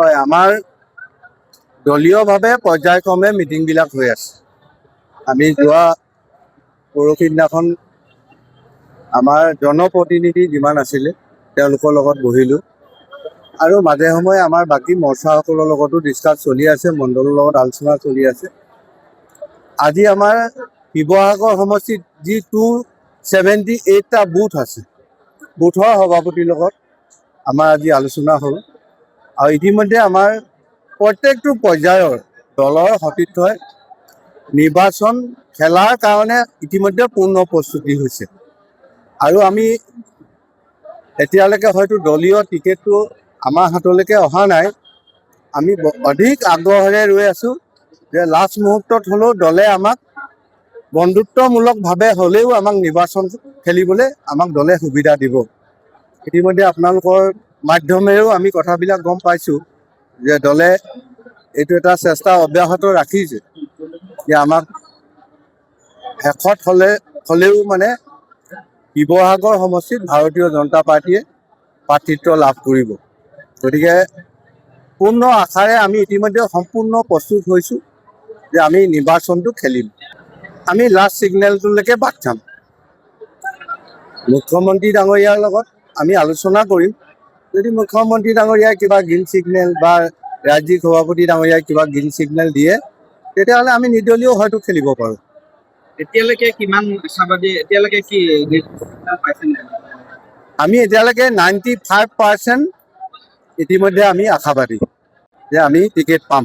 হয়, আমাৰ দলীয়ভাৱে পৰ্যায়ক্ৰমে মিটিংবিলাক হৈ আছে। আমি যোৱা পৰহি দিনাখন আমাৰ জনপ্ৰতিনিধি যিমান আছিলে তেওঁলোকৰ লগত বহিলোঁ আৰু মাজে সময়ে আমাৰ বাকী মৰ্চাসকলৰ লগতো ডিছকাছ চলি আছে, মণ্ডলৰ লগত আলোচনা চলি আছে। আজি আমাৰ শিৱসাগৰ সমষ্টিত যি 278টা বুথ আছে, বুথৰ সভাপতিৰ লগত আমাৰ আজি আলোচনা হ'ল আৰু ইতিমধ্যে আমাৰ প্ৰত্যেকটো পৰ্যায়ৰ দলৰ সতীৰ্থই নিৰ্বাচন খেলাৰ কাৰণে ইতিমধ্যে পূৰ্ণ প্ৰস্তুতি হৈছে আৰু আমি এতিয়ালৈকে হয়তো দলীয় টিকেটটো আমাৰ হাতলৈকে অহা নাই। আমি অধিক আগ্ৰহেৰে ৰৈ আছোঁ যে লাষ্ট মুহূৰ্তত হ'লেও দলে আমাক বন্ধুত্বমূলকভাৱে হ'লেও আমাক নিৰ্বাচন খেলিবলৈ আমাক দলে সুবিধা দিব। ইতিমধ্যে আপোনালোকৰ মাধ্যমেৰেও আমি কথাবিলাক গম পাইছোঁ যে দলে এইটো এটা চেষ্টা অব্যাহত ৰাখিছে যে আমাক শেষত হ'লেও মানে শিৱসাগৰ সমষ্টিত ভাৰতীয় জনতা পাৰ্টীয়ে প্ৰাৰ্থিত্ব লাভ কৰিব। গতিকে পূৰ্ণ আশাৰে আমি ইতিমধ্যে সম্পূৰ্ণ প্ৰস্তুত হৈছোঁ যে আমি নিৰ্বাচনটো খেলিম। আমি লাষ্ট ছিগনেলটোলৈকে বাট চাম। মুখ্যমন্ত্ৰী ডাঙৰীয়াৰ লগত আমি আলোচনা কৰিম। যদি মুখ্যমন্ত্ৰী ডাঙৰীয়াই কিবা গ্ৰীণ ছিগনেল বা ৰাজ্যিক সভাপতি ডাঙৰীয়াই কিবা গ্ৰীণ ছিগনেল দিয়ে তেতিয়াহ'লে আমি নিৰ্দলীয় হয়তো খেলিব পাৰোঁ। এতিয়ালৈকে কিমান আশাবাদী, এতিয়ালৈকে কি পাইছে? আমি এতিয়ালৈকে 95% ইতিমধ্যে আমি আশাবাদী যে আমি টিকেট পাম।